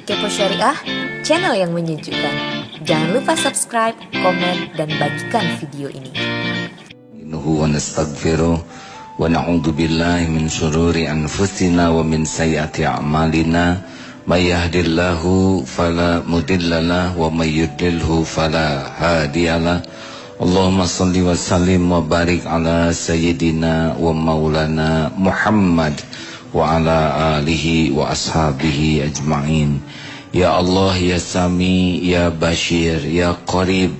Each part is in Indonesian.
Kepo Syariah, channel yang menyejukkan. Jangan lupa subscribe, komen, dan bagikan video ini. Wa nastaghfiruh wa na'udzu billahi min syururi anfusina wa min sayyiati a'malina. May yahdihillahu fala mudhillalah wa may yudlilhu fala hadiyalah. Allahumma shalli wa sallim wa barik ala sayyidina wa maulana Muhammad wa ala alihi wa ashabihi ajma'in. Ya Allah, ya Sami, ya Bashir, ya Qarib,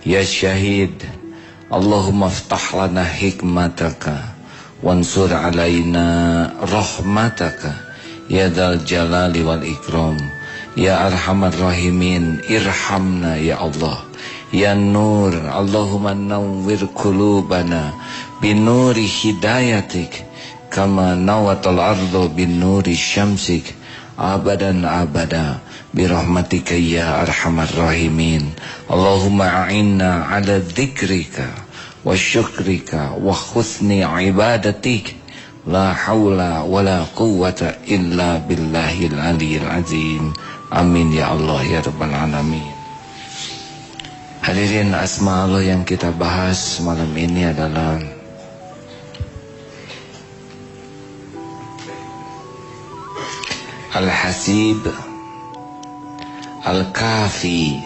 ya Syahid, Allahumma ftah lana hikmataka wansur alaina rahmataka ya dzal jalali wal ikram. Ya arhamar rahimin, irhamna ya Allah. Ya Nur, Allahumma nawwir qulubana binuri hidayatik kama nawatal ardu binuri syamsik abadan abada birahmatika ya arhamar rahimin. Allahumma a'inna ala dzikrika wa syukrika wa husni ibadatik. La haula wa la quwwata illa billahil aliyil azim. Amin ya Allah ya rabbal alamin. Hadirin, asma Allah yang kita bahas malam ini adalah Al-Hasib, Al-Kafi,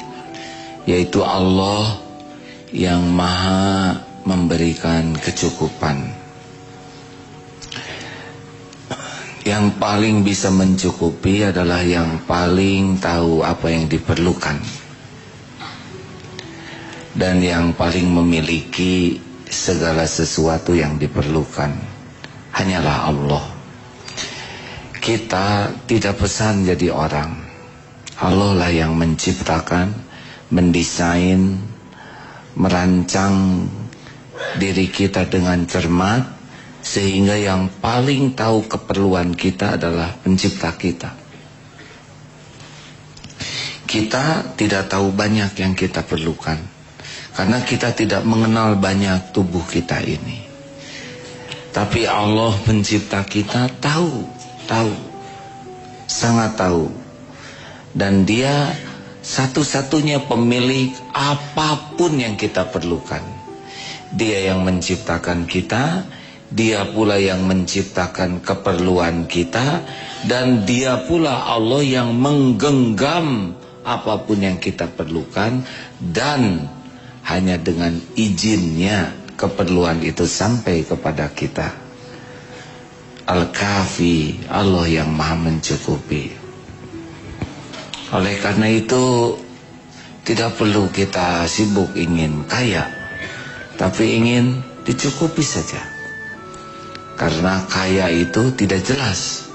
yaitu Allah yang maha memberikan kecukupan, yang paling bisa mencukupi adalah yang paling tahu apa yang diperlukan, dan yang paling memiliki segala sesuatu yang diperlukan hanyalah Allah. Kita tidak pesan jadi orang. Allah lah yang menciptakan, mendesain, merancang diri kita dengan cermat, sehingga yang paling tahu keperluan kita adalah pencipta kita. Kita tidak tahu banyak yang kita perlukan, karena kita tidak mengenal banyak tubuh kita ini. Tapi Allah pencipta kita tahu, sangat tahu. Dan dia satu-satunya pemilik apapun yang kita perlukan. Dia yang menciptakan kita, dia pula yang menciptakan keperluan kita, dan dia pula Allah yang menggenggam apapun yang kita perlukan, dan hanya dengan izinnya keperluan itu sampai kepada kita. Al-Kafi, Allah yang maha mencukupi. Oleh karena itu tidak perlu kita sibuk ingin kaya, tapi ingin dicukupi saja. Karena kaya itu tidak jelas,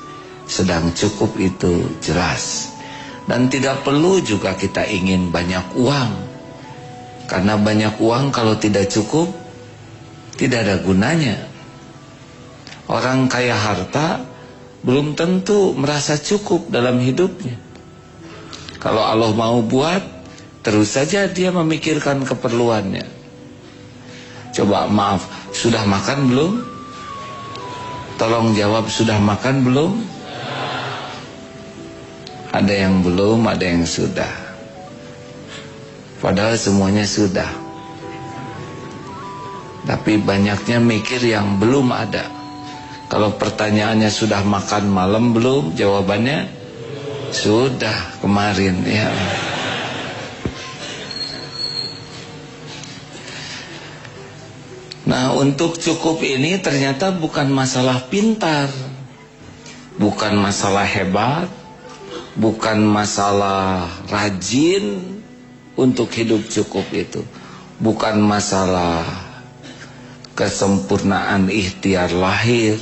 sedang cukup itu jelas. Dan tidak perlu juga kita ingin banyak uang, karena banyak uang kalau tidak cukup tidak ada gunanya. Orang kaya harta belum tentu merasa cukup dalam hidupnya. Kalau Allah mau buat, terus saja dia memikirkan keperluannya. Coba maaf, sudah makan belum? Tolong jawab, sudah makan belum? Ada yang belum, ada yang sudah. Padahal semuanya sudah. Tapi banyaknya mikir yang belum ada. Kalau pertanyaannya sudah makan malam belum? Jawabannya sudah kemarin ya. Nah, untuk cukup ini ternyata bukan masalah pintar, bukan masalah hebat, bukan masalah rajin untuk hidup cukup itu, bukan masalah kesempurnaan ikhtiar lahir.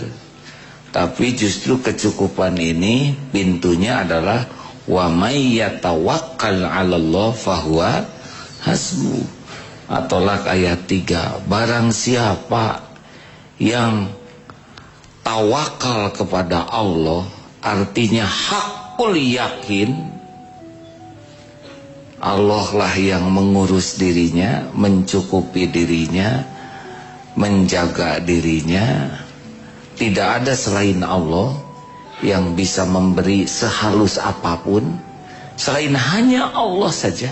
Tapi justru kecukupan ini pintunya adalah wa may yatawakkal 'alallah fahuwa hasbuh. At-Tolak ayat 3. Barang siapa yang tawakal kepada Allah, artinya hakul yakin Allah lah yang mengurus dirinya, mencukupi dirinya, menjaga dirinya. Tidak ada selain Allah yang bisa memberi sehalus apapun, Selain hanya Allah saja.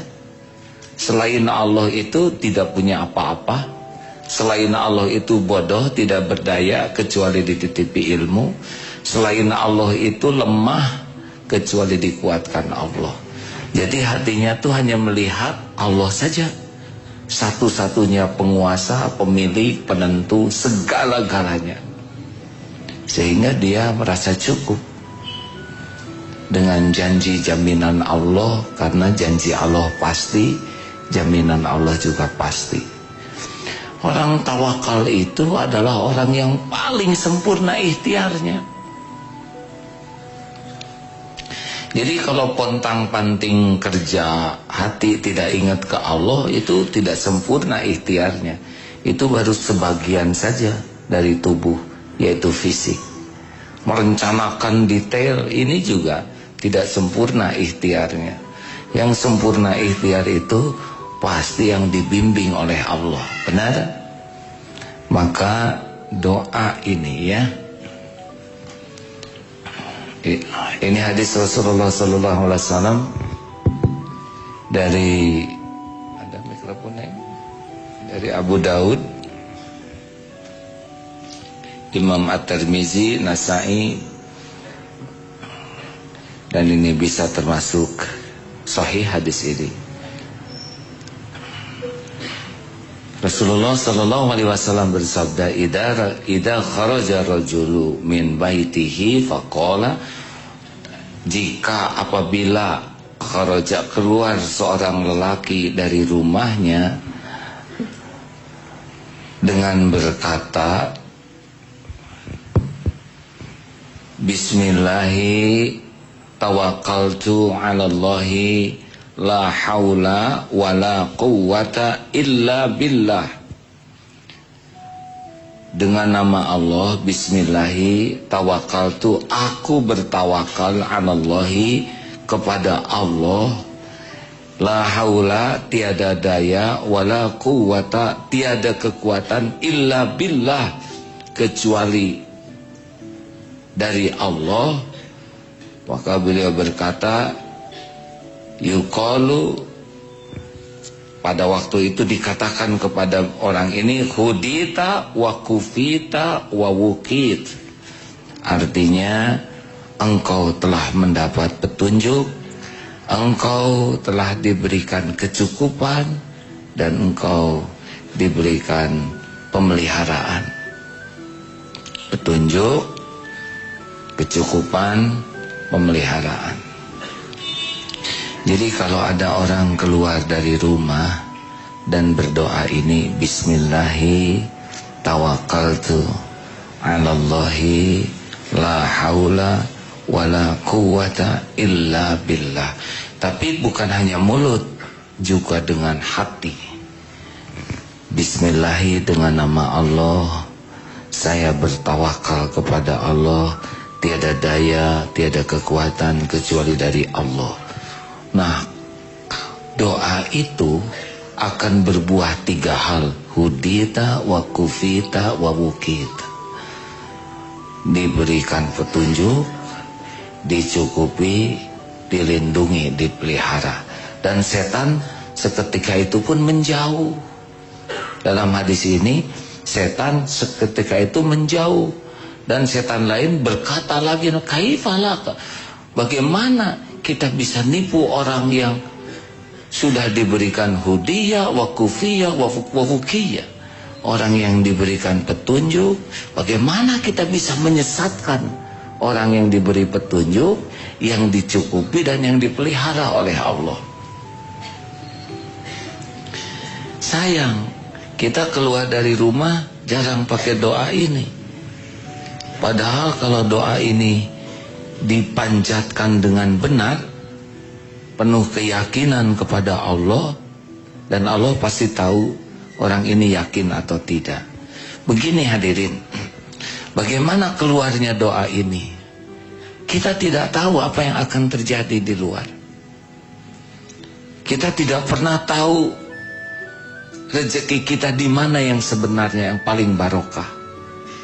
Selain Allah itu tidak punya apa-apa. Selain Allah itu bodoh, tidak berdaya kecuali dititipi ilmu. Selain Allah itu lemah kecuali dikuatkan Allah. Jadi hatinya tuh hanya melihat Allah saja, satu-satunya penguasa, pemilik, penentu segala-galanya. Sehingga dia merasa cukup dengan janji jaminan Allah, karena janji Allah pasti, jaminan Allah juga pasti. Orang tawakal itu adalah orang yang paling sempurna ikhtiarnya. Jadi kalau pontang-panting kerja, hati tidak ingat ke Allah, itu tidak sempurna ikhtiarnya. Itu baru sebagian saja dari tubuh, yaitu fisik. Merencanakan detail ini juga tidak sempurna ikhtiarnya. Yang sempurna ikhtiar itu pasti yang dibimbing oleh Allah. Benar? Maka doa ini ya, ini hadis Rasulullah SAW dari, ada mikrofonnya, dari Abu Daud, Imam At-Tirmizi, Nasai, dan ini bisa termasuk sahih hadis ini. Rasulullah SAW bersabda, idza kharaja rajulu min baitihi faqala, jika apabila kharaja keluar seorang lelaki dari rumahnya dengan berkata, Bismillahi tawakkaltu 'ala Allahi la haula wa la quwwata illa billah. Dengan nama Allah, Bismillahi tawakkaltu, aku bertawakal 'ala Allahi, kepada Allah, la haula, tiada daya, wa la quwwata, tiada kekuatan, illa billah, kecuali dari Allah. Maka beliau berkata, yuqalu, pada waktu itu dikatakan kepada orang ini, hudita wa kufita wa wukit, artinya engkau telah mendapat petunjuk, engkau telah diberikan kecukupan, dan engkau diberikan pemeliharaan. Petunjuk, kecukupan, pemeliharaan. Jadi kalau ada orang keluar dari rumah dan berdoa ini, Bismillahi tawakkaltu 'ala Allahi la haula wa la quwwata illa billah. Tapi bukan hanya mulut, juga dengan hati. Bismillahi, dengan nama Allah, saya bertawakal kepada Allah, tiada daya, tiada kekuatan kecuali dari Allah. Nah, doa itu akan berbuah 3 hal, hudita wa kufita wa wukita. Diberikan petunjuk, dicukupi, dilindungi, dipelihara. Dan setan seketika itu pun menjauh. Dalam hadis ini, setan seketika itu menjauh. Dan setan lain berkata lagi, kaifalaka, bagaimana kita bisa nipu orang yang sudah diberikan hudiyah, wakufiyah, wafukiyah, orang yang diberikan petunjuk? Bagaimana kita bisa menyesatkan orang yang diberi petunjuk, yang dicukupi dan yang dipelihara oleh Allah? Sayang, kita keluar dari rumah jarang pakai doa ini. Padahal kalau doa ini dipanjatkan dengan benar, penuh keyakinan kepada Allah, dan Allah pasti tahu orang ini yakin atau tidak. Begini hadirin, bagaimana keluarnya doa ini? Kita tidak tahu apa yang akan terjadi di luar. Kita tidak pernah tahu rezeki kita di mana yang sebenarnya yang paling barokah.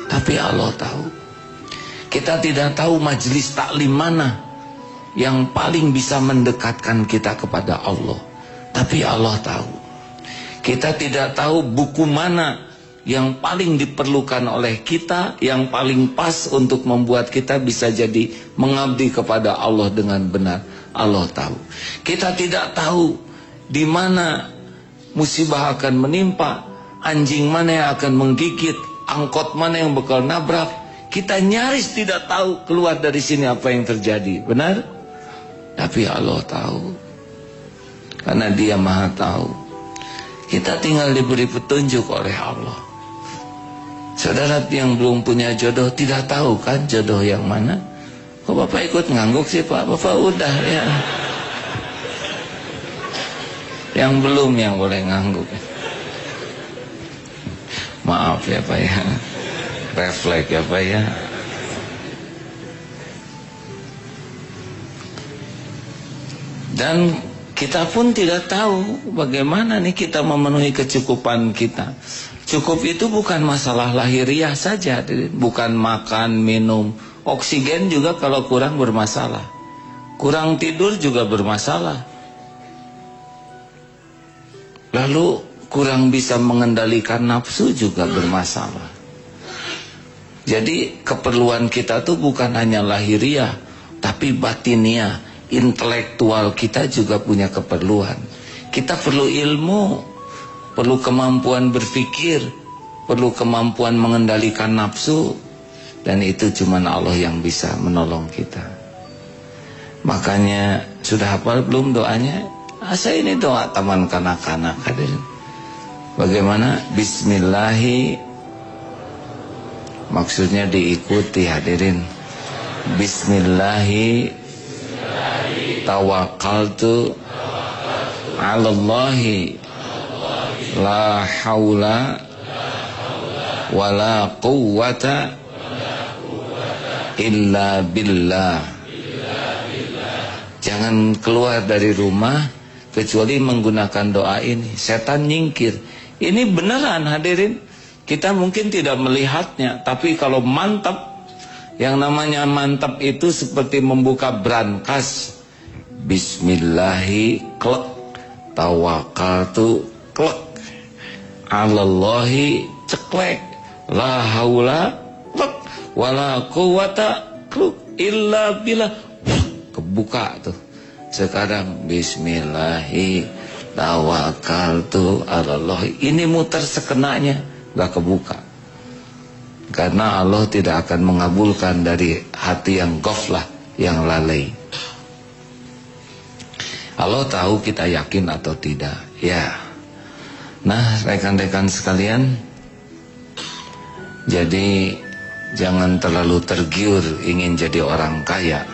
Tapi Allah tahu. Kita tidak tahu majelis taklim mana yang paling bisa mendekatkan kita kepada Allah. Tapi Allah tahu. Kita tidak tahu buku mana yang paling diperlukan oleh kita, yang paling pas untuk membuat kita bisa jadi mengabdi kepada Allah dengan benar. Allah tahu. Kita tidak tahu di mana musibah akan menimpa, anjing mana yang akan menggigit, angkot mana yang bakal nabrak. Kita nyaris tidak tahu keluar dari sini apa yang terjadi. Benar? Tapi Allah tahu. Karena Dia Maha tahu. Kita tinggal diberi petunjuk oleh Allah. Saudara yang belum punya jodoh tidak tahu kan jodoh yang mana? Kok Bapak ikut ngangguk sih Pak? Bapak udah ya. Yang belum yang boleh ngangguk. Maaf ya Pak ya. Refleks ya Pak ya. Dan kita pun tidak tahu bagaimana nih kita memenuhi kecukupan kita. Cukup itu bukan masalah lahiriah saja, bukan makan, minum. Oksigen juga kalau kurang bermasalah. Kurang tidur juga bermasalah. Lalu kurang bisa mengendalikan nafsu juga bermasalah. Jadi keperluan kita tuh bukan hanya lahiriah, tapi batiniah, intelektual kita juga punya keperluan. Kita perlu ilmu, perlu kemampuan berpikir, perlu kemampuan mengendalikan nafsu, dan itu cuma Allah yang bisa menolong kita. Makanya sudah hafal belum doanya? Saya ini doa taman kanak-kanak hadirin. Bagaimana? Bismillahi, maksudnya diikuti hadirin. Bismillahi tawakkaltu 'alallahi la haula wala quwwata illa billah. Jangan keluar dari rumah kecuali menggunakan doa ini. Setan nyingkir. Ini beneran hadirin. Kita mungkin tidak melihatnya, tapi kalau mantap, yang namanya mantap itu seperti membuka brankas. Bismillahi klek, tawakkaltu klek, 'alallahi ceklek, la haula klek, wala quwwata klek, illa billah. Kebuka tuh. Sekarang bismillahi tawakkaltu 'alallahi. Ini muter sekenanya, gak kebuka. Karena Allah tidak akan mengabulkan dari hati yang ghaflah, yang lalai. Allah tahu kita yakin atau tidak. Ya. Nah, rekan-rekan sekalian, jadi jangan terlalu tergiur ingin jadi orang kaya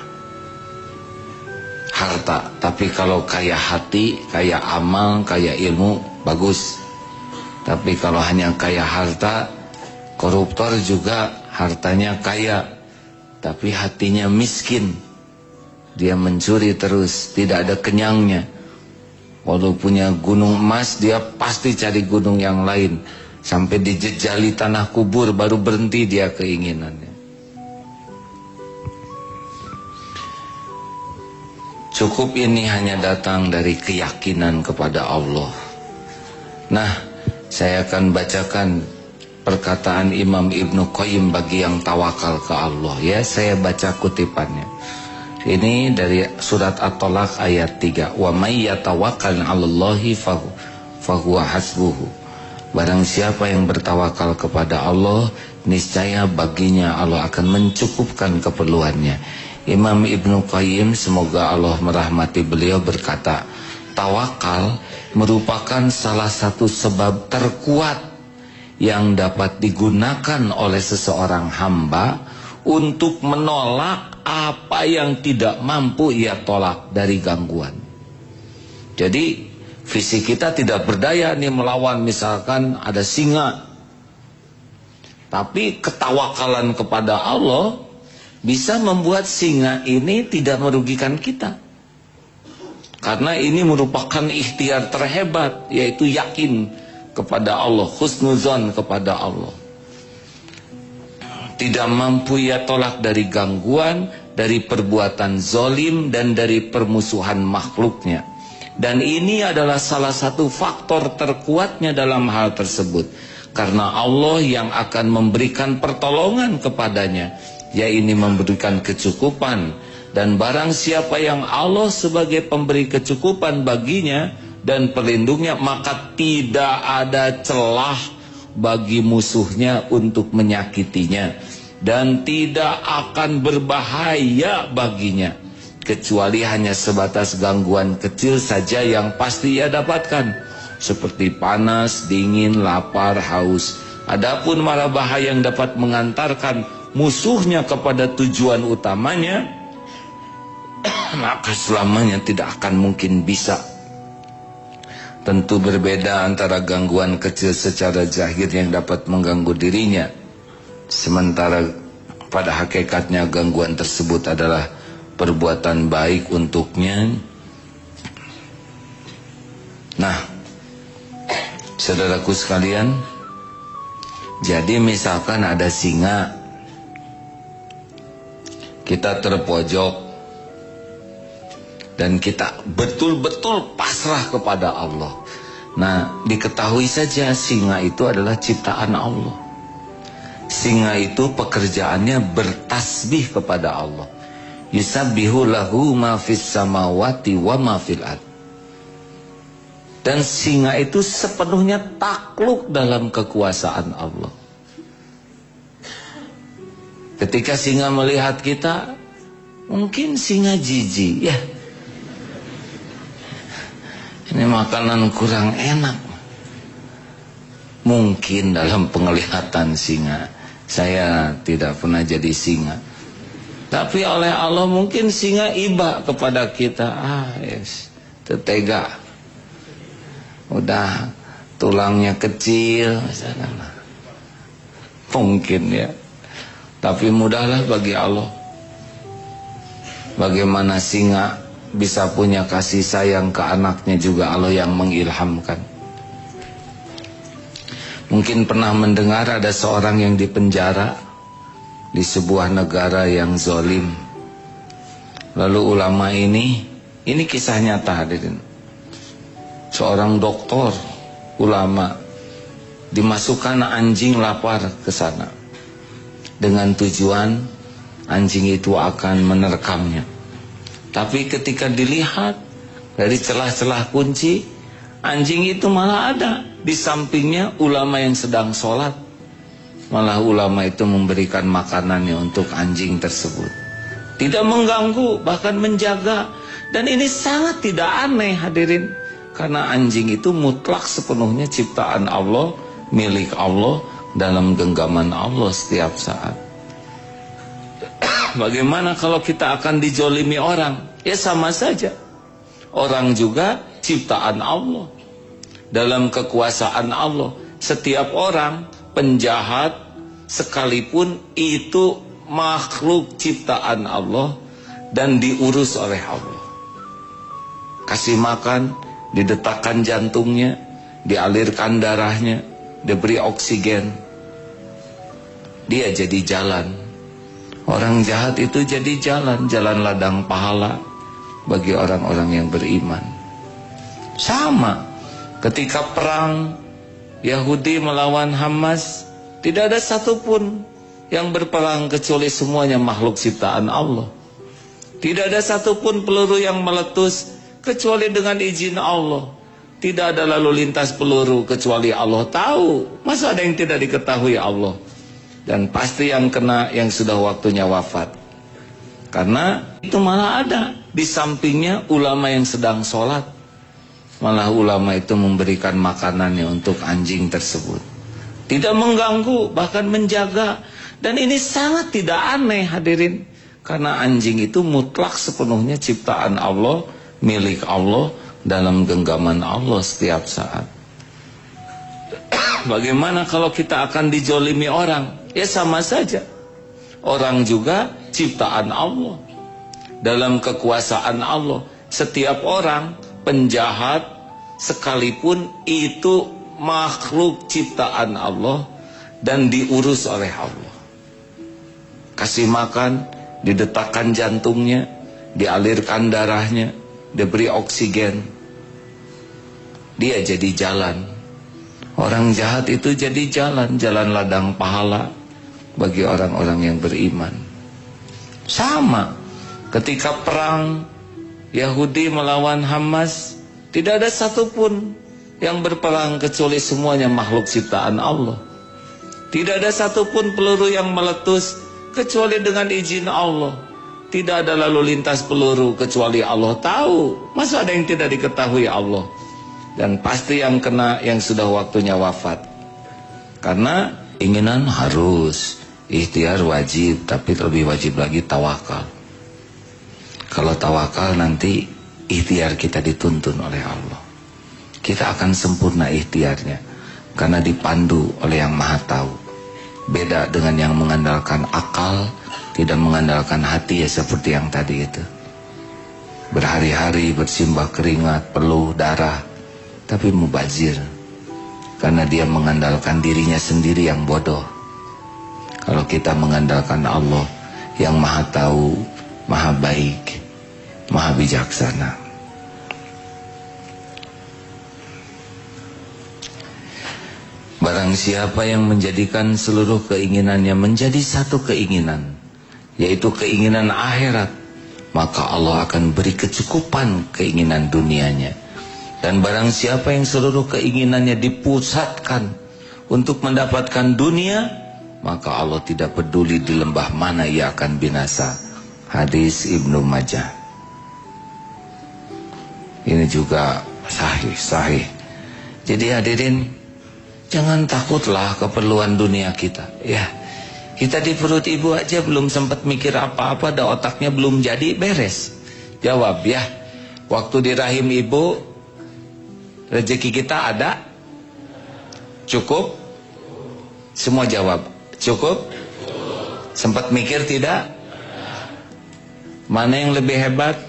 harta. Tapi kalau kaya hati, kaya amal, kaya ilmu, bagus. Tapi kalau hanya kaya harta, koruptor juga hartanya kaya, tapi hatinya miskin. Dia mencuri terus, tidak ada kenyangnya. Walau punya gunung emas, dia pasti cari gunung yang lain. Sampai dijejali tanah kubur, baru berhenti dia keinginannya. Cukup ini hanya datang dari keyakinan kepada Allah. Nah, saya akan bacakan perkataan Imam Ibnu Qayyim bagi yang tawakal ke Allah. Ya, saya baca kutipannya. Ini dari surat At-Talaq ayat 3. Wa may yatawakkal 'alallahi fahuwa hasbuhu. Barang siapa yang bertawakal kepada Allah, niscaya baginya Allah akan mencukupkan keperluannya. Imam Ibnu Qayyim, semoga Allah merahmati beliau, berkata, tawakal merupakan salah satu sebab terkuat yang dapat digunakan oleh seseorang hamba untuk menolak apa yang tidak mampu ia tolak dari gangguan. Jadi fisik kita tidak berdaya nih melawan, misalkan ada singa, tapi ketawakalan kepada Allah bisa membuat singa ini tidak merugikan kita. Karena ini merupakan ikhtiar terhebat, yaitu yakin kepada Allah, husnuzon kepada Allah. Tidak mampu ia tolak dari gangguan, dari perbuatan zolim dan dari permusuhan makhluknya. Dan ini adalah salah satu faktor terkuatnya dalam hal tersebut, karena Allah yang akan memberikan pertolongan kepadanya, yaitu memberikan kecukupan. Dan barang siapa yang Allah sebagai pemberi kecukupan baginya dan pelindungnya, maka tidak ada celah bagi musuhnya untuk menyakitinya, dan tidak akan berbahaya baginya, kecuali hanya sebatas gangguan kecil saja yang pasti ia dapatkan, seperti panas, dingin, lapar, haus. Adapun mara bahaya yang dapat mengantarkan musuhnya kepada tujuan utamanya, maka selamanya tidak akan mungkin bisa. Tentu berbeda antara gangguan kecil secara zahir yang dapat mengganggu dirinya, sementara pada hakikatnya gangguan tersebut adalah perbuatan baik untuknya. Nah, saudaraku sekalian, jadi misalkan ada singa, kita terpojok dan kita betul-betul pasrah kepada Allah. Nah, diketahui saja singa itu adalah ciptaan Allah. Singa itu pekerjaannya bertasbih kepada Allah. Yusabbihu lahu ma fis samawati wa ma fil ard. Dan singa itu sepenuhnya takluk dalam kekuasaan Allah. Ketika singa melihat kita, mungkin singa jijik, ya, ini makanan kurang enak. Mungkin dalam penglihatan singa. Saya tidak pernah jadi singa, tapi oleh Allah mungkin singa iba kepada kita. Yes, tetega, udah tulangnya kecil misalnya. Mungkin ya. Tapi mudahlah bagi Allah. Bagaimana singa bisa punya kasih sayang ke anaknya juga Allah yang mengilhamkan. Mungkin pernah mendengar ada seorang yang dipenjara di sebuah negara yang zolim. Lalu ulama ini kisah nyata, hadirin. Seorang doktor, ulama, dimasukkan anjing lapar ke sana dengan tujuan anjing itu akan menerkamnya. Tapi ketika dilihat dari celah-celah kunci, anjing itu malah ada di sampingnya ulama yang sedang sholat. Malah ulama itu memberikan makanannya untuk anjing tersebut. Tidak mengganggu, bahkan menjaga. Dan ini sangat tidak aneh, hadirin. Karena anjing itu mutlak sepenuhnya ciptaan Allah, milik Allah, dalam genggaman Allah setiap saat. Bagaimana kalau kita akan dijolimi orang? Ya sama saja. Orang juga ciptaan Allah, dalam kekuasaan Allah. Setiap orang penjahat sekalipun itu makhluk ciptaan Allah dan diurus oleh Allah. Kasih makan, didetakkan jantungnya, dialirkan darahnya, diberi oksigen, dia jadi jalan. Orang jahat itu jadi jalan ladang pahala bagi orang-orang yang beriman. Sama ketika perang Yahudi melawan Hamas, tidak ada satupun yang berperang kecuali semuanya makhluk ciptaan Allah. Tidak ada satupun peluru yang meletus kecuali dengan izin Allah. Tidak ada lalu lintas peluru kecuali Allah tahu. Masa ada yang tidak diketahui Allah? Dan pasti yang kena yang sudah waktunya wafat. Karena itu malah ada di sampingnya ulama yang sedang sholat. Malah ulama itu memberikan makanannya untuk anjing tersebut. Tidak mengganggu, bahkan menjaga. Dan ini sangat tidak aneh, hadirin. Karena anjing itu mutlak sepenuhnya ciptaan Allah, milik Allah, dalam genggaman Allah setiap saat. Bagaimana kalau kita akan dijolimi orang? Ya sama saja. Orang juga ciptaan Allah, dalam kekuasaan Allah. Setiap orang penjahat sekalipun itu makhluk ciptaan Allah dan diurus oleh Allah. Kasih makan, didetakkan jantungnya, dialirkan darahnya, diberi oksigen, dia jadi jalan. Orang jahat itu jadi jalan ladang pahala bagi orang-orang yang beriman. Sama ketika perang Yahudi melawan Hamas, tidak ada satupun yang berperang kecuali semuanya makhluk ciptaan Allah. Tidak ada satupun peluru yang meletus kecuali dengan izin Allah. Tidak ada lalu lintas peluru kecuali Allah tahu. Masa ada yang tidak diketahui Allah? Dan pasti yang kena yang sudah waktunya wafat. Karena keinginan harus, ikhtiar wajib, tapi lebih wajib lagi tawakal. Kalau tawakal nanti ikhtiar kita dituntun oleh Allah. Kita akan sempurna ikhtiarnya karena dipandu oleh Yang Maha Tahu. Beda dengan yang mengandalkan akal, tidak mengandalkan hati ya seperti yang tadi itu. Berhari-hari bersimbah keringat, peluh, darah, tapi mubazir karena dia mengandalkan dirinya sendiri yang bodoh. Kalau kita mengandalkan Allah yang Maha Tahu, Maha Baik, Maha Bijaksana. Barang siapa yang menjadikan seluruh keinginannya menjadi satu keinginan, yaitu keinginan akhirat, maka Allah akan beri kecukupan keinginan dunianya. Dan barang siapa yang seluruh keinginannya dipusatkan untuk mendapatkan dunia, maka Allah tidak peduli di lembah mana ia akan binasa. Hadis Ibnu Majah. Ini juga sahih. Jadi hadirin, jangan takutlah keperluan dunia kita. Ya, kita di perut ibu aja belum sempat mikir apa-apa, dah otaknya belum jadi beres. Jawab ya, waktu di rahim ibu rezeki kita ada? Cukup? Semua jawab cukup? Sempat mikir tidak? Mana yang lebih hebat?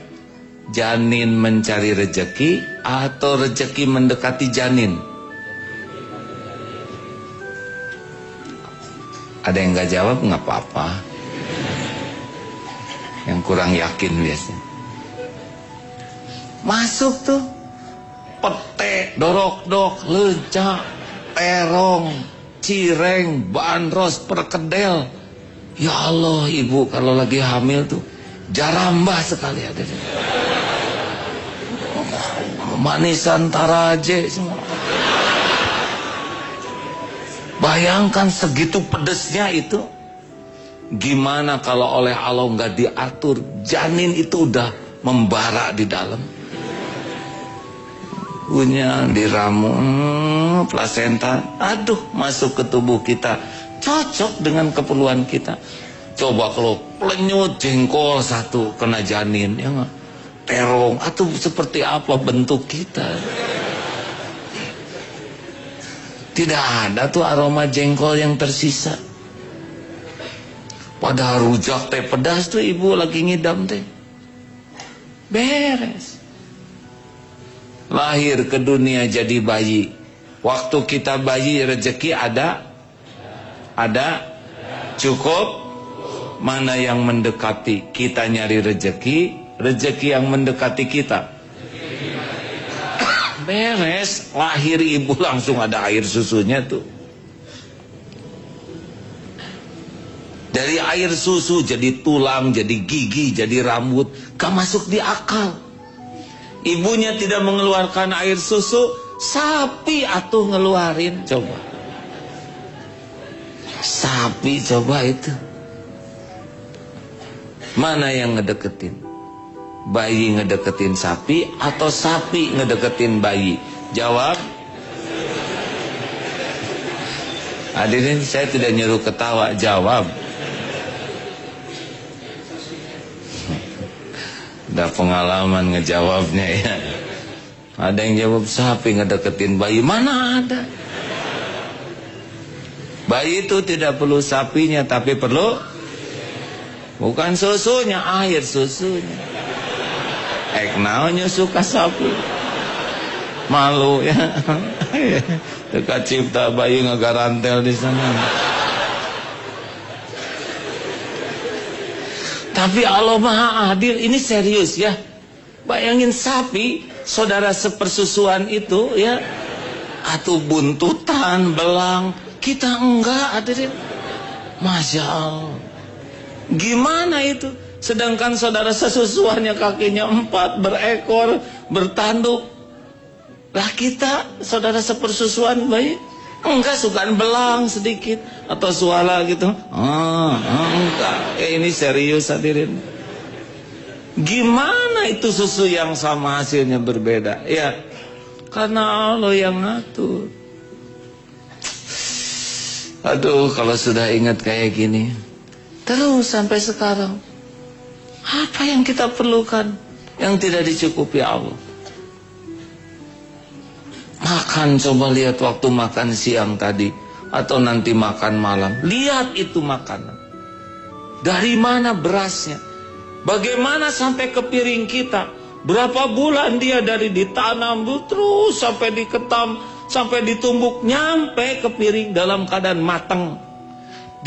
Janin mencari rezeki atau rezeki mendekati janin? Ada yang gak jawab? Gak apa-apa. Yang kurang yakin biasanya masuk tuh pete, dorok-dok, lencak, terong, cireng, bandros, perkedel. Ya Allah, ibu kalau lagi hamil tuh jarambah sekali ada. Manisan taraje semua. Bayangkan segitu pedesnya itu. Gimana kalau oleh Allah nggak diatur, janin itu udah membara di dalam. Punya diramu, plasenta, aduh masuk ke tubuh kita, cocok dengan keperluan kita. Coba kalau plenyut jengkol satu kena janin, ya nggak? Terong, atau seperti apa bentuk kita? Tidak ada tuh aroma jengkol yang tersisa. Padahal rujak teh pedas tuh ibu lagi ngidam teh, beres. Lahir ke dunia jadi bayi. Waktu kita bayi rezeki ada? Cukup? Mana yang mendekati? Kita nyari rezeki yang mendekati kita. Beres. Lahir ibu langsung ada air susunya tuh. Dari air susu jadi tulang, jadi gigi, jadi rambut. Gak masuk di akal. Ibunya tidak mengeluarkan air susu, sapi atuh ngeluarin. Coba sapi, coba itu mana yang ngedeketin? Bayi ngedeketin sapi atau sapi ngedeketin bayi? Jawab. Hadirin, saya tidak nyuruh ketawa, jawab. Udah pengalaman ngejawabnya ya. Ada yang jawab sapi ngedeketin bayi, mana ada. Bayi itu tidak perlu sapinya, tapi perlu bukan susunya, air susunya. Naonnya suka sapi. Malu ya. Dekat cipta bayi ngagarantel di sana. Tapi Allah Maha Adil, ini serius ya. Bayangin sapi, saudara sepersusuan itu ya, atau buntutan, belang, kita enggak, hadirin. Masya Allah. Gimana itu? Sedangkan saudara sesusuannya kakinya 4, berekor, bertanduk. Lah kita, saudara sepersusuan bayi, enggak, sukaan belang sedikit atau suala gitu. Enggak. Ini serius hadirin. Gimana itu susu yang sama hasilnya berbeda? Ya, karena Allah yang ngatur. Aduh, kalau sudah ingat kayak gini, terus sampai sekarang, apa yang kita perlukan yang tidak dicukupi Allah? Makan, coba lihat waktu makan siang tadi atau nanti makan malam. Lihat itu makanan. Dari mana berasnya? Bagaimana sampai ke piring kita? Berapa bulan dia dari ditanam terus sampai diketam, sampai ditumbuk, nyampe ke piring dalam keadaan matang.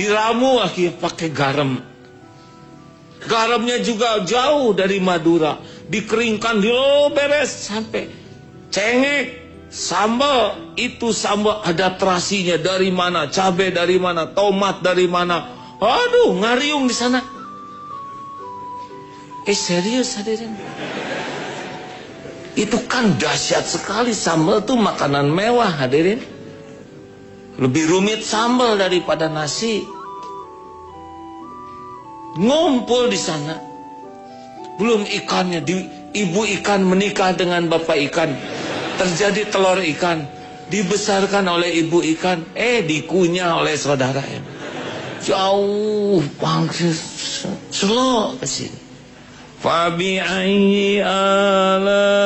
Diramu lagi pakai garam. Garamnya juga jauh dari Madura. Dikeringkan, beres sampai cengek. Sambal, itu sambal ada terasinya dari mana, cabai dari mana, tomat dari mana. Aduh, ngariung di sana. Serius hadirin. Itu kan dahsyat sekali. Sambal tuh makanan mewah hadirin. Lebih rumit sambal daripada nasi. Ngumpul di sana. Belum ikannya, ibu ikan menikah dengan bapak ikan. Terjadi telur ikan, dibesarkan oleh ibu ikan, dikunyah oleh saudara. Jauh bangkit, slow ke sini. Fabi ayyi ala'i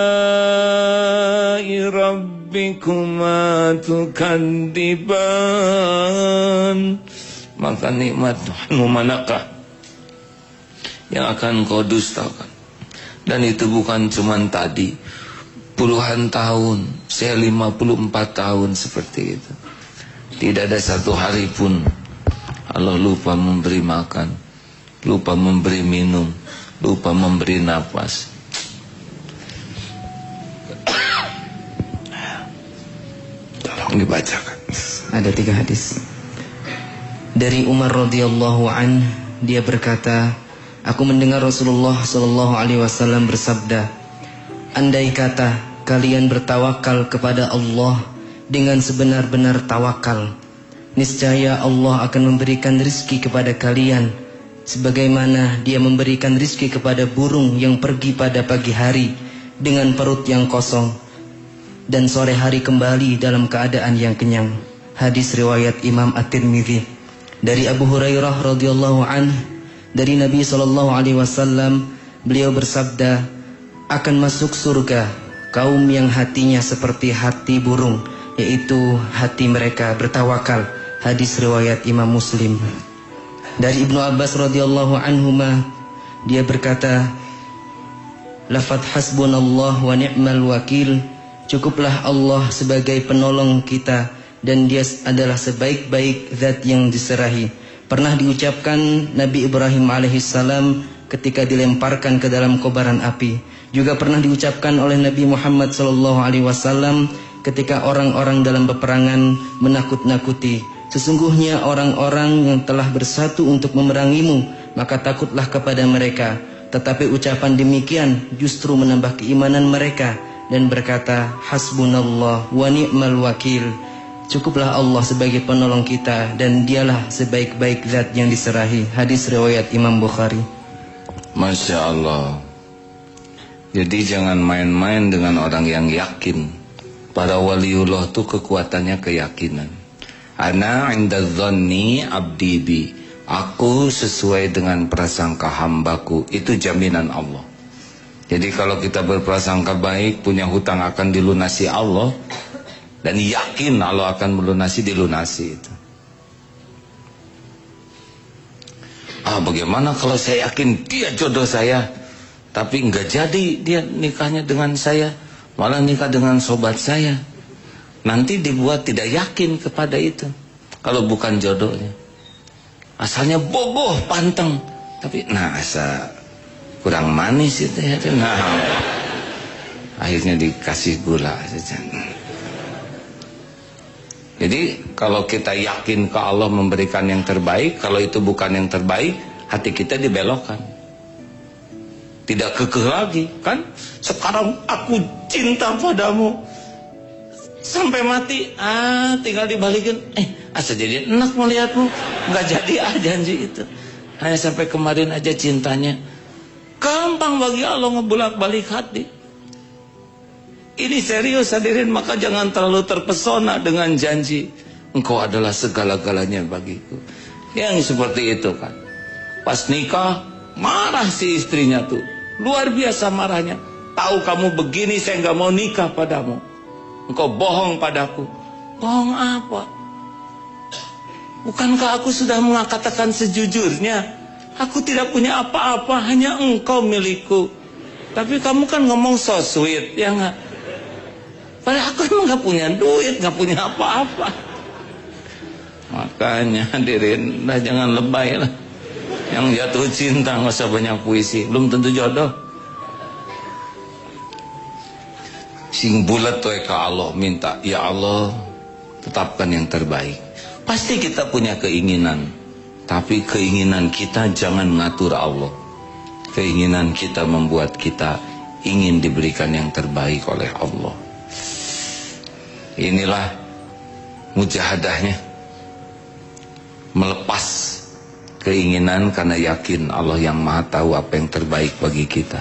rabbikuma tukadziban. Maka nikmat Tuhanmu manakah yang akan kau dustakan? Dan itu bukan cuman tadi. Puluhan tahun, saya 54 tahun seperti itu. Tidak ada satu hari pun Allah lupa memberi makan, lupa memberi minum, lupa memberi nafas. Tolong dibacakan. Ada 3 hadis. Dari Umar radhiyallahu an, dia berkata, aku mendengar Rasulullah sallallahu alaihi wasallam bersabda, andai kata kalian bertawakal kepada Allah dengan sebenar-benar tawakal, niscaya Allah akan memberikan rizki kepada kalian sebagaimana Dia memberikan rizki kepada burung yang pergi pada pagi hari dengan perut yang kosong dan sore hari kembali dalam keadaan yang kenyang. Hadis riwayat Imam At-Tirmidzi. Dari Abu Hurairah radhiyallahu anhu, dari Nabi sallallahu alaihi wasallam, beliau bersabda, akan masuk surga kaum yang hatinya seperti hati burung, yaitu hati mereka bertawakal. Hadis riwayat Imam Muslim. Dari Ibnu Abbas radhiyallahu anhuma, dia berkata, lafaz hasbunallah wa ni'mal wakil, cukuplah Allah sebagai penolong kita dan Dia adalah sebaik-baik zat yang diserahi. Pernah diucapkan Nabi Ibrahim alaihissalam ketika dilemparkan ke dalam kobaran api. Juga pernah diucapkan oleh Nabi Muhammad SAW ketika orang-orang dalam peperangan menakut-nakuti, sesungguhnya orang-orang yang telah bersatu untuk memerangimu, maka takutlah kepada mereka. Tetapi ucapan demikian justru menambah keimanan mereka dan berkata, hasbunallah wa ni'mal wakil, cukuplah Allah sebagai penolong kita dan Dialah sebaik-baik zat yang diserahi. Hadis riwayat Imam Bukhari. Masya Allah. Jadi jangan main-main dengan orang yang yakin. Para waliullah itu kekuatannya keyakinan. Ana inda dhanni abdi bi. Aku sesuai dengan prasangka hambaku. Itu jaminan Allah. Jadi kalau kita berprasangka baik, punya hutang akan dilunasi Allah, dan yakin Allah akan melunasi, dilunasi itu. Bagaimana kalau saya yakin dia jodoh saya, tapi enggak jadi dia nikahnya dengan saya, malah nikah dengan sobat saya. Nanti dibuat tidak yakin kepada itu kalau bukan jodohnya. Asalnya boboh panteng, Tapi asa kurang manis itu ya. Nah, akhirnya dikasih gula saja. Jadi kalau kita yakin ke Allah memberikan yang terbaik, kalau itu bukan yang terbaik, hati kita dibelokkan. Tidak kekeh lagi, kan? Sekarang aku cinta padamu sampai mati, tinggal dibalikin. Asa jadi enak melihatmu, nggak jadi janji itu. Hanya sampai kemarin aja cintanya. Gampang bagi Allah ngebulak-balik hati. Ini serius hadirin, maka jangan terlalu terpesona dengan janji engkau adalah segala-galanya bagiku. Yang seperti itu kan. Pas nikah marah si istrinya tuh, luar biasa marahnya. Tahu kamu begini saya nggak mau nikah padamu. Engkau bohong padaku. Bohong apa? Bukankah aku sudah mengatakan sejujurnya? Aku tidak punya apa-apa, hanya engkau milikku. Tapi kamu kan ngomong so sweet, ya nggak? Padahal aku emang gak punya duit, gak punya apa-apa. Makanya hadirin, jangan lebay lah. Yang jatuh cinta gak usah banyak puisi, belum tentu jodoh. Sing bulat tuh ke Allah, minta, ya Allah tetapkan yang terbaik. Pasti kita punya keinginan, tapi keinginan kita jangan mengatur Allah. Keinginan kita membuat kita ingin diberikan yang terbaik oleh Allah. Inilah mujahadahnya, melepas keinginan karena yakin Allah yang maha tahu apa yang terbaik bagi kita.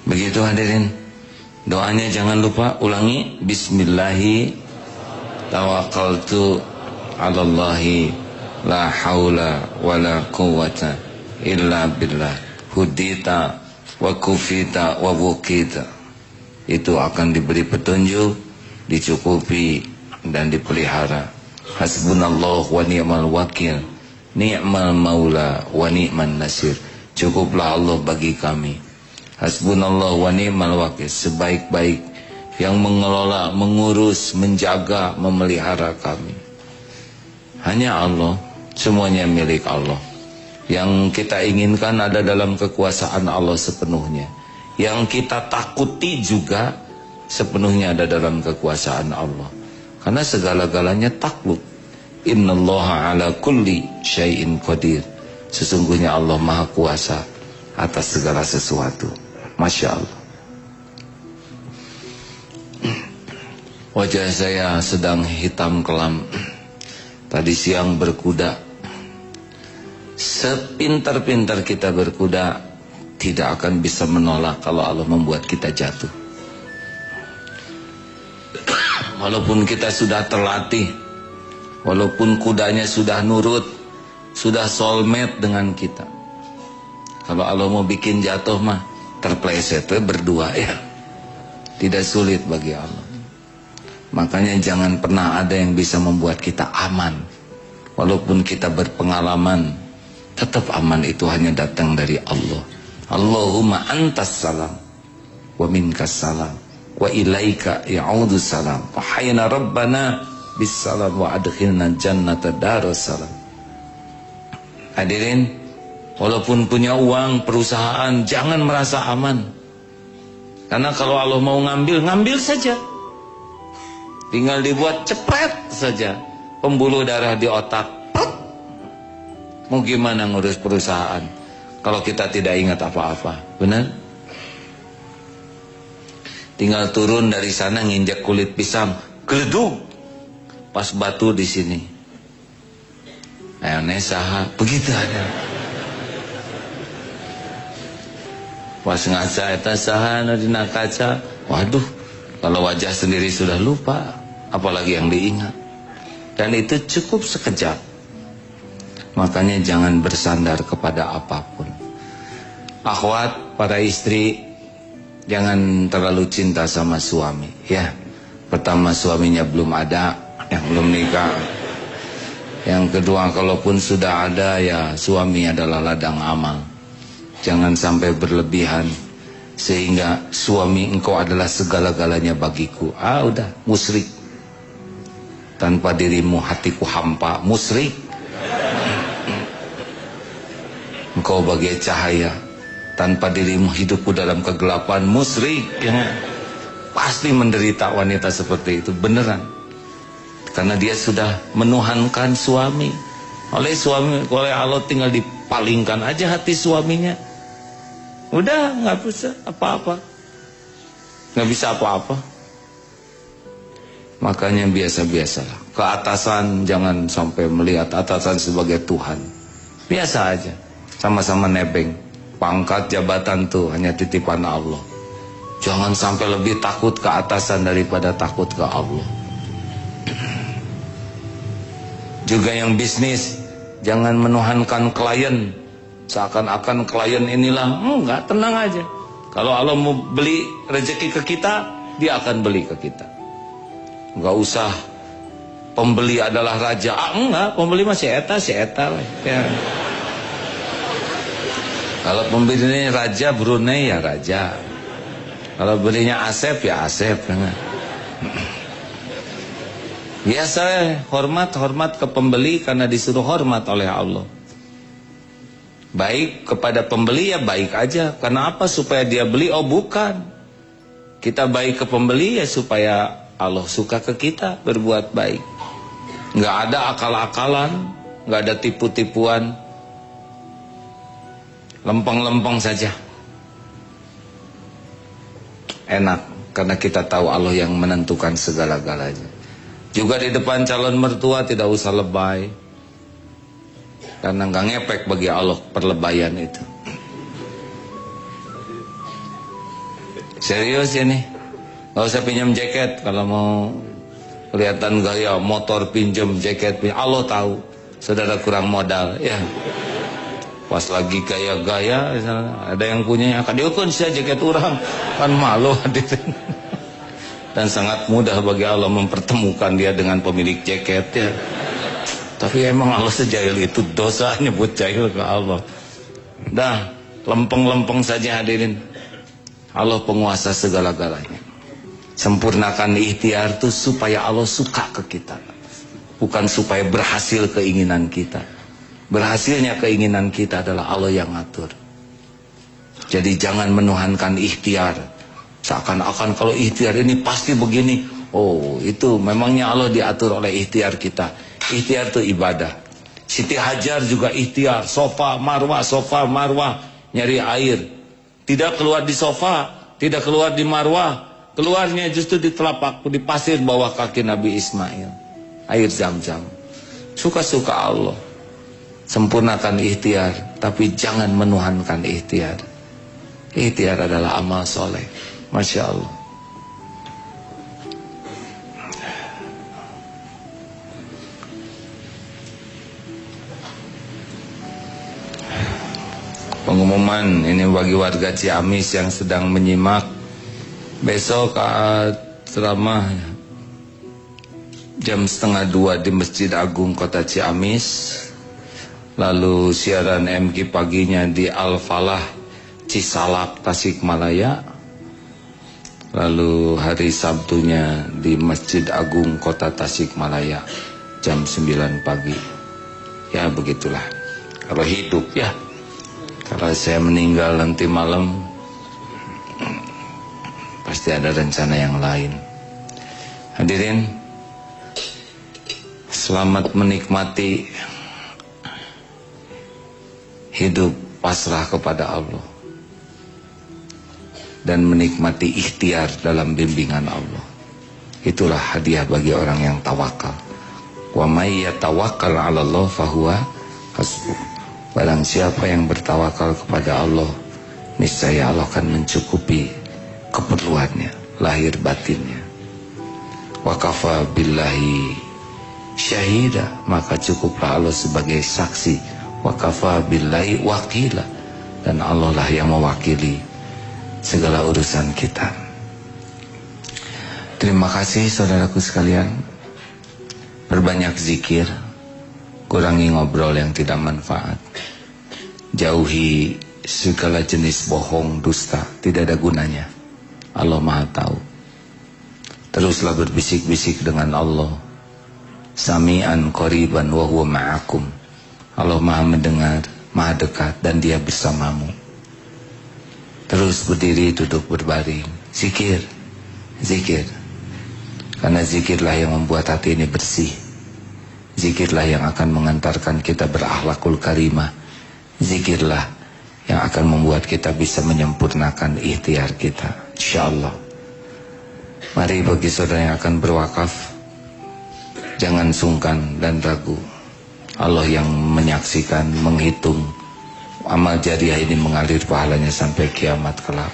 Begitu hadirin, doanya jangan lupa ulangi. Bismillahi tawakkaltu ala Allahi la haula wala quwwata illa billah hudita wa kufita wa wukita. Itu akan diberi petunjuk, dicukupi dan dipelihara. Hasbunallah wa ni'mal wakil, ni'mal maula wa ni'man nasir. Cukuplah Allah bagi kami. Hasbunallah wa ni'mal wakil, sebaik-baik yang mengelola, mengurus, menjaga, memelihara kami. Hanya Allah, semuanya milik Allah. Yang kita inginkan ada dalam kekuasaan Allah sepenuhnya. Yang kita takuti juga sepenuhnya ada dalam kekuasaan Allah. Karena segala-galanya takluk. Innallaha ala kulli syai'in qadir. Sesungguhnya Allah maha kuasa atas segala sesuatu. Masya Allah. Wajah saya sedang hitam kelam. Tadi siang berkuda. Sepintar-pintar kita berkuda, tidak akan bisa menolak kalau Allah membuat kita jatuh. Walaupun kita sudah terlatih, walaupun kudanya sudah nurut, sudah soulmate dengan kita, kalau Allah mau bikin jatuh mah terpleset berdua ya. Tidak sulit bagi Allah. Makanya jangan pernah ada yang bisa membuat kita aman. Walaupun kita berpengalaman, tetap aman itu hanya datang dari Allah. Allahumma antas salam wa minkas salam wa ilaika ya'udhu salam wa hayna rabbana bis salam wa adkhilna jannata darussalam. Hadirin, walaupun punya uang, perusahaan, jangan merasa aman. Karena kalau Allah mau ngambil, ngambil saja. Tinggal dibuat cepet saja pembuluh darah di otak. Mau gimana ngurus perusahaan kalau kita tidak ingat apa-apa? Benar? Tinggal turun dari sana nginjak kulit pisang, geleduk, pas batu di sini. Ayo nesaha, begitu ada. Pas ngaca eta saha nu dina kaca, waduh, kalau wajah sendiri sudah lupa, apalagi yang diingat. Dan itu cukup sekejap. Makanya jangan bersandar kepada apapun. Akhwat, para istri, jangan terlalu cinta sama suami, ya. Pertama, suaminya belum ada, yang belum nikah. Yang kedua, kalaupun sudah ada, ya suami adalah ladang amal. Jangan sampai berlebihan sehingga suami engkau adalah segala-galanya bagiku. Udah, musyrik. Tanpa dirimu hatiku hampa, musyrik. engkau bagai cahaya, tanpa dirimu hidupku dalam kegelapan, musyrik, ya. Pasti menderita wanita seperti itu, beneran. Karena dia sudah menuhankan suami. Oleh Allah tinggal dipalingkan aja hati suaminya. Udah nggak bisa apa-apa, nggak bisa apa-apa. Makanya biasa-biasalah. Keatasan jangan sampai melihat atasan sebagai Tuhan. Biasa aja, sama-sama nebeng. Pangkat jabatan tuh hanya titipan Allah. Jangan sampai lebih takut ke atasan daripada takut ke Allah. Juga yang bisnis, jangan menuhankan klien. Seakan-akan klien inilah, enggak, tenang aja. Kalau Allah mau beli rezeki ke kita, dia akan beli ke kita. Enggak usah pembeli adalah raja. Enggak, pembeli masih eta, si eta. Ya. Kalau pembelinya raja Brunei ya raja. Kalau belinya Asep ya Asep. Biasa hormat ke pembeli karena disuruh hormat oleh Allah. Baik kepada pembeli ya baik aja. Kenapa? Supaya dia beli? Oh bukan. Kita baik ke pembeli ya supaya Allah suka ke kita berbuat baik. Nggak ada akal-akalan, nggak ada tipu-tipuan. Lempeng-lempeng saja. Enak, karena kita tahu Allah yang menentukan segala-galanya. Juga di depan calon mertua tidak usah lebay, karena nggak ngepek bagi Allah perlebayan itu. Serius ini, nggak usah pinjam jaket kalau mau kelihatan gaya, motor pinjam jaket. Allah tahu, saudara kurang modal, ya. Pas lagi gaya-gaya, ada yang punya, akan diukun saja jaket orang, kan malu hadirin. Dan sangat mudah bagi Allah mempertemukan dia dengan pemilik jaket, ya. Tapi emang Allah sejahil itu, dosa nyebut jahil ke Allah. Dah, lempeng-lempeng saja hadirin. Allah penguasa segala-galanya. Sempurnakan ikhtiar itu supaya Allah suka ke kita, bukan supaya berhasil keinginan kita. Berhasilnya keinginan kita adalah Allah yang ngatur. Jadi jangan menuhankan ikhtiar. Seakan-akan kalau ikhtiar ini pasti begini. Oh, itu memangnya Allah diatur oleh ikhtiar kita. Ikhtiar itu ibadah. Siti Hajar juga ikhtiar. Sofa, marwah, nyari air. Tidak keluar di sofa, tidak keluar di marwah. Keluarnya justru di telapak, di pasir bawah kaki Nabi Ismail. Air Zam-Zam. Suka-suka Allah. Sempurnakan ikhtiar, tapi jangan menuhankan ikhtiar. Ikhtiar adalah amal soleh. Masya Allah. Pengumuman ini bagi warga Ciamis yang sedang menyimak. Besok ceramah jam 1:30 di Masjid Agung Kota Ciamis. Lalu siaran MG paginya di Al-Falah Cisalak Tasikmalaya. Lalu hari Sabtunya di Masjid Agung Kota Tasikmalaya jam 9 pagi. Ya begitulah. Kalau hidup ya. Kalau saya meninggal nanti malam, pasti ada rencana yang lain. Hadirin, selamat menikmati hidup pasrah kepada Allah dan menikmati ikhtiar dalam bimbingan Allah. Itulah hadiah bagi orang yang tawakal. Wa may yatawakkal 'ala Allah fahuwa hasbuh. Barang siapa yang bertawakal kepada Allah, niscaya Allah akan mencukupi keperluannya, lahir batinnya. Wa kafa billahi syahida, maka cukuplah Allah sebagai saksi. Wa kafa billahi wakila, dan Allah lah yang mewakili segala urusan kita. Terima kasih saudaraku sekalian. Perbanyak zikir, kurangi ngobrol yang tidak manfaat, jauhi segala jenis bohong, dusta, tidak ada gunanya. Allah Maha tahu. Teruslah berbisik-bisik dengan Allah. Sami'an qariban wa huwa ma'akum. Allah Maha mendengar Maha dekat dan Dia bersamamu. Terus berdiri, duduk, berbaring, zikir, zikir. Karena zikirlah yang membuat hati ini bersih. Zikirlah yang akan mengantarkan kita berakhlakul karimah. Zikirlah yang akan membuat kita bisa menyempurnakan ikhtiar kita, insyaallah. Mari bagi saudara yang akan berwakaf, jangan sungkan dan ragu. Allah yang menyaksikan, menghitung amal jariah ini mengalir pahalanya sampai kiamat kelak.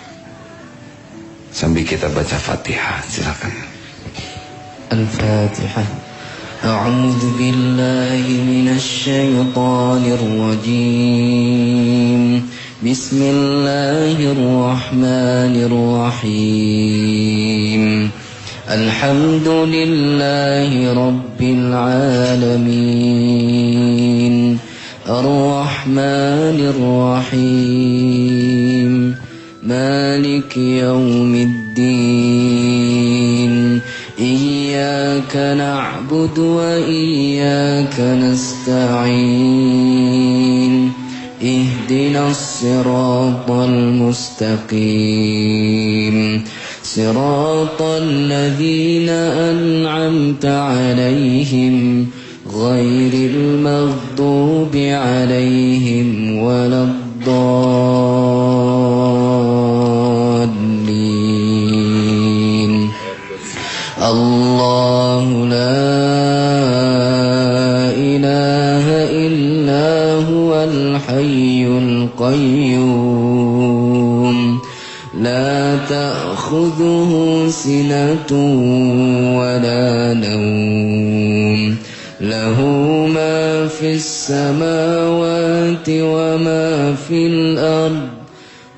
Sambil kita baca Fatihah, silakan. Al-Fatihah. A'udzu billahi minasy syaithanir rajim. Bismillahirrahmanirrahim. Alhamdulillahi rabbil alamin. Ar-Rahmanir Rahim. Maliki yaumiddin. Iyyaka na'budu wa iyyaka nasta'in. Ihdinas siratal mustaqim. Siratal ladzina an'amta 'alaihim ghairil maghdubi 'alaihim waladdallin. Allahu la ilaha illa huwal hayyul qayyum. La ta'khudhuhu sinatun wa la nawm. Lahu ma fis samawati wa ma fil ard.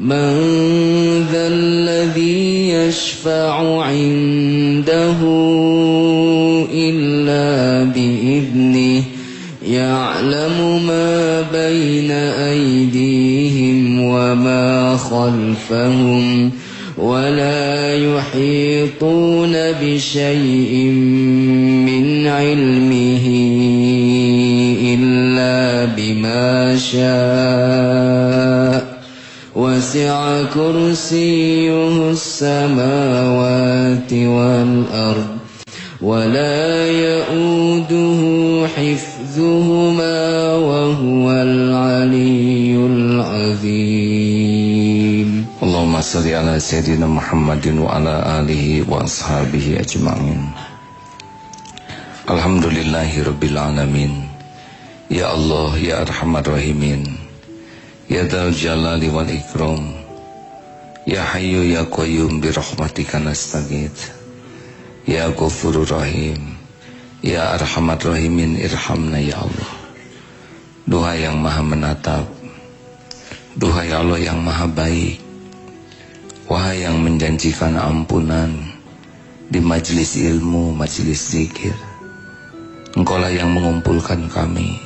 Man dhal ladhi yashfa'u 'indahu illa bi'idhnihi. Ya'lamu ma bayna aydihim wa ma khalfahum. Wa la yuhituna bishay'in min 'ilmihi illa bima syaa. Wasi'a kursiyyuhu as-samawati wal ard. Wa la ya'uduhu hifdhuhuma wa huwal 'aliyyul 'azim. Allahumma shalli ala sayyidina Muhammadin wa ala alihi wa ashabihi ajma'in. Alhamdulillahi rabbil alamin. Ya Allah, ya Arhamar Rahimin, ya Dzal Jalali wal Ikram, ya Hayyu ya Qayyum bi rahmatika nastaghits. Ya Ghafurur Rahim, ya Arhamar Rahimin, irhamna ya Allah. Duha yang maha menatap, duhai Allah yang maha baik, wahai yang menjanjikan ampunan di majelis ilmu, majelis zikir. Engkaulah yang mengumpulkan kami.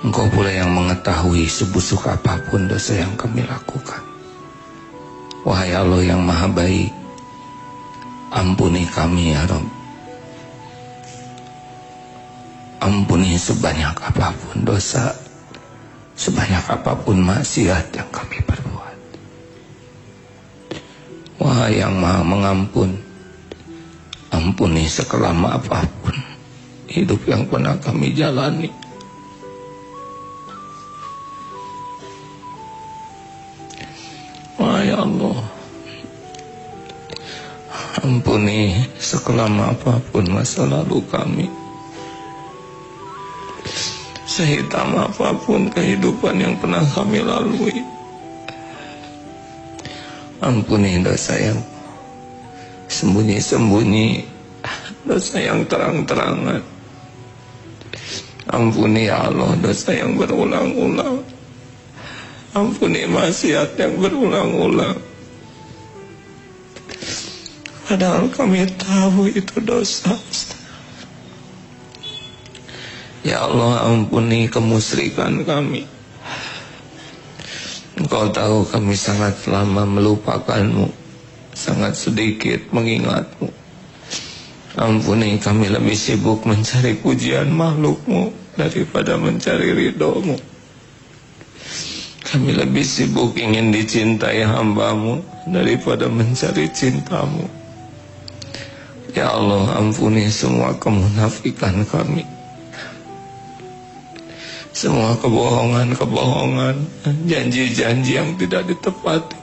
Engkau pula yang mengetahui sebusuk apapun dosa yang kami lakukan. Wahai Allah yang maha baik, ampuni kami ya Rabb. Ampuni sebanyak apapun dosa, sebanyak apapun maksiat yang kami perbuat. Wahai yang maha mengampun, ampuni sekelama apapun hidup yang pernah kami jalani. Wahai Allah, ampuni sekelama apapun masa lalu kami, sehitam apapun kehidupan yang pernah kami lalui. Ampuni dosa yang sembunyi-sembunyi, dosa yang terang-terangan. Ampuni ya Allah dosa yang berulang-ulang. Ampuni maksiat yang berulang-ulang. Padahal kami tahu itu dosa. Ya Allah, ampuni kemusyrikan kami. Engkau tahu kami sangat lama melupakanmu, sangat sedikit mengingatmu. Ampuni kami lebih sibuk mencari pujian makhlukmu daripada mencari ridhomu. Kami lebih sibuk ingin dicintai hamba-Mu daripada mencari cinta-Mu. Ya Allah, ampuni semua kemunafikan kami, semua kebohongan-kebohongan, janji-janji yang tidak ditepati.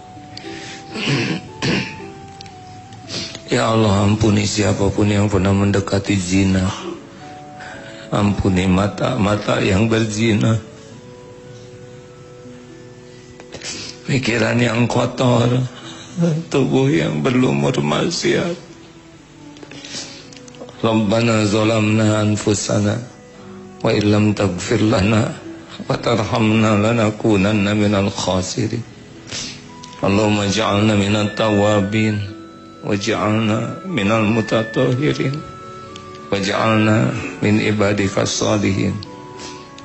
Ya Allah, ampuni siapapun yang pernah mendekati zina. Ampuni mata-mata yang berzina, pikiran yang kotor, tubuh yang berlumur maksiat. Rabbana zalamna anfusana wa illam taghfir lana wa tarhamna lanakunanna minal khasirin. Allahumma ja'alna minat tawabin wa ja'alna minal mutatahhirin wa ja'alna min ibadika salihin.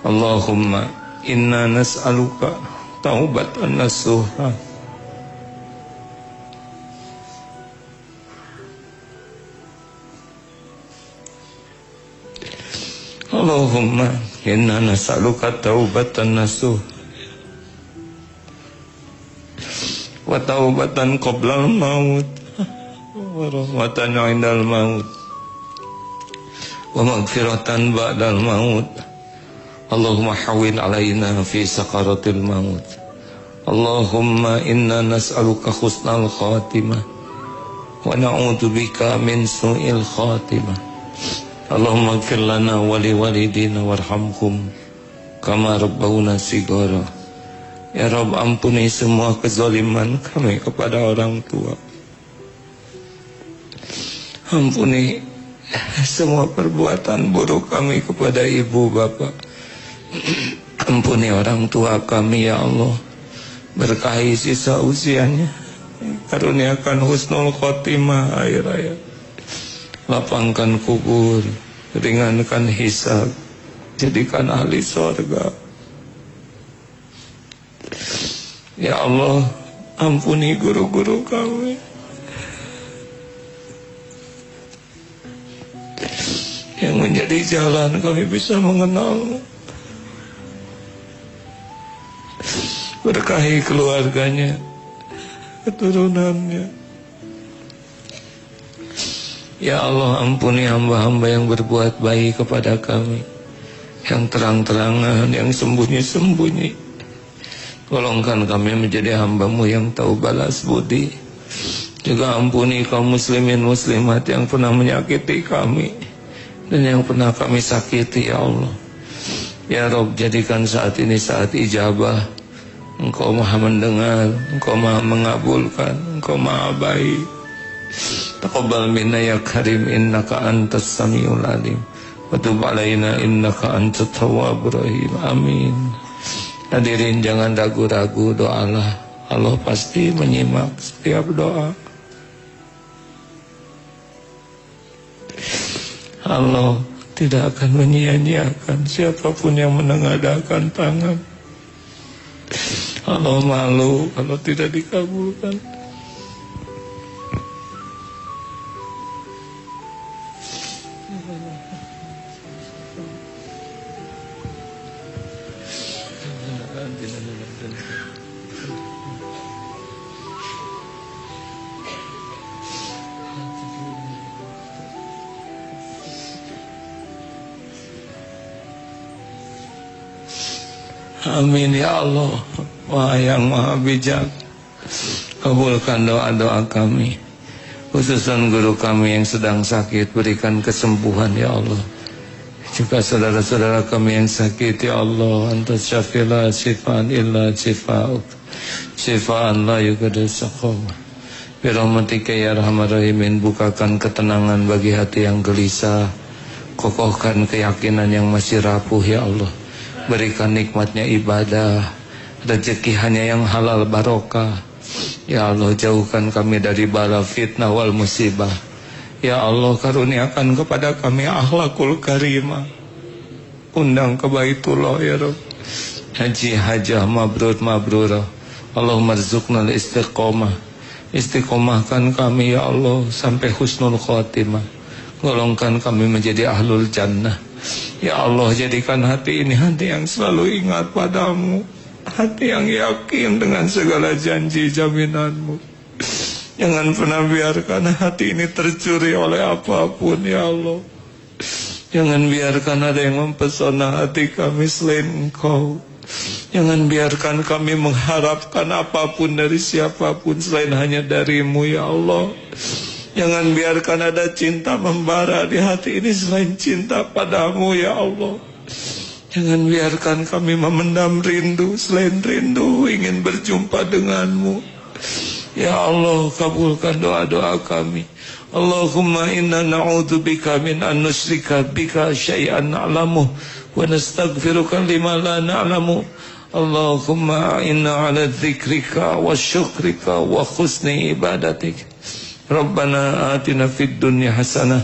Allahumma inna nas'aluka taubatan nasuha Allahumma inna nas'aluka taubatan nasuha wa taubatan qabla al-maut wa rahmatan 'indal maut wa maghfiratan ba'dal maut. Allahumma hawwin alaina fi sakaratil maut. Allahumma inna nas'aluka husnal khatimah wa na'udzubika min su'il khatimah. Allahumma ighfir lana wa liwalidina warhamhum kama rabbawna shighara. Ya Rabb, ampuni semua kezaliman kami kepada orang tua. Ampuni semua perbuatan buruk kami kepada ibu bapa. Ampuni orang tua kami ya Allah. Berkahi sisa usianya. Karuniakan husnul khotimah akhir hayat. Lapangkan kubur, ringankan hisab, jadikan ahli surga. Ya Allah, ampuni guru-guru kami. Yang menjadi jalan kami bisa mengenal. Berkahi keluarganya, keturunannya. Ya Allah, ampuni hamba-hamba yang berbuat baik kepada kami, yang terang-terangan, yang sembunyi-sembunyi. Golongkan kami menjadi hamba-Mu yang tahu balas budi. Juga ampuni kaum muslimin muslimat yang pernah menyakiti kami dan yang pernah kami sakiti ya Allah. Ya Rabb, jadikan saat ini saat ijabah. Engkau maha mendengar, Engkau maha mengabulkan, Engkau maha baik. Taqabbal minna ya karim, innaka antas samiul alim, wa tub alaina innaka antat tawwabur rahim. Amin. Hadirin, jangan ragu-ragu, doalah. Allah pasti menyimak setiap doa. Allah tidak akan menyia-nyiakan siapapun yang menengadahkan tangan. Allah malu kalau tidak dikabulkan. Amin ya Allah. Wahai yang maha bijak, kabulkan doa-doa kami, khususan guru kami yang sedang sakit, berikan kesembuhan ya Allah. Juga saudara-saudara kami yang sakit ya Allah, Anta syafi'la syifaan illa syifa'uk, syifaan la yughadiru saqama. Birahmatika ya arhamar rahimin, bukakan ketenangan bagi hati yang gelisah, kokohkan keyakinan yang masih rapuh ya Allah. Berikan nikmatnya ibadah, rezeki hanya yang halal barokah. Ya Allah, jauhkan kami dari bala fitnah wal musibah. Ya Allah, karuniakan kepada kami akhlakul karimah. Undang ke Baitullah ya Rabb. Haji hajah mabrur mabrurah. Allahumma rzuqnal istiqomah. Istiqomahkan kami ya Allah sampai husnul khotimah. Golongkan kami menjadi ahlul jannah. Ya Allah, jadikan hati ini hati yang selalu ingat padamu. hati yang yakin dengan segala janji jaminanmu. Jangan pernah biarkan hati ini tercuri oleh apapun ya Allah. Jangan biarkan ada yang mempesona hati kami selain Engkau. Jangan biarkan kami mengharapkan apapun dari siapapun selain hanya darimu ya Allah. Jangan biarkan ada cinta membara di hati ini selain cinta padamu ya Allah. Jangan biarkan kami memendam rindu selain rindu ingin berjumpa denganmu. Ya Allah, kabulkan doa-doa kami. Allahumma inna na'udzubika min an nusyrika bika syai'an na'lamuh wa nastaghfiruka lima la na'lamu. Allahumma inna ala dzikrika wa syukrika wa husni ibadatik. Rabbana atina fid dunya hasanah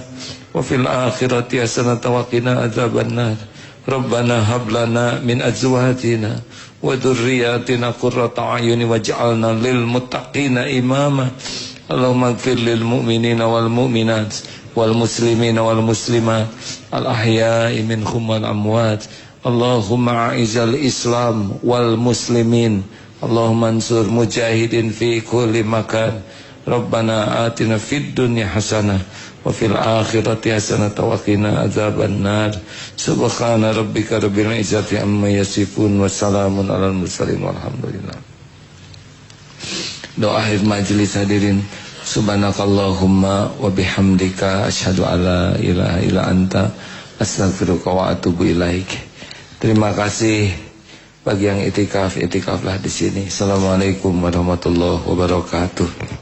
wa fil akhirati hasanah wa qina adzabannar. Rabbana hab lana min azwajina wa dzurriyyatina qurrata a'yun waj'alna lil muttaqina imama. Allahumma ighfir lil mu'minina wal mu'minat wal muslimina wal muslimat al ahya'i minhum wal amwat. Allahumma a'izal Islam wal muslimin. Allahumma ansur mujahidin fi kulli makan. Rabbana atina fid dunya hasanah wa fil akhirati hasanah wa qina adzabannar. Subhana rabbika rabbil izzati amma yasifun wa salamun alal mursalin walhamdulillah. Doa akhir majelis hadirin. Subhanakallahumma wa bihamdika asyhadu alla ilaha illa anta astaghfiruka wa atubu ilaik. Terima kasih bagi yang itikaflah di sini. Assalamualaikum warahmatullahi wabarakatuh.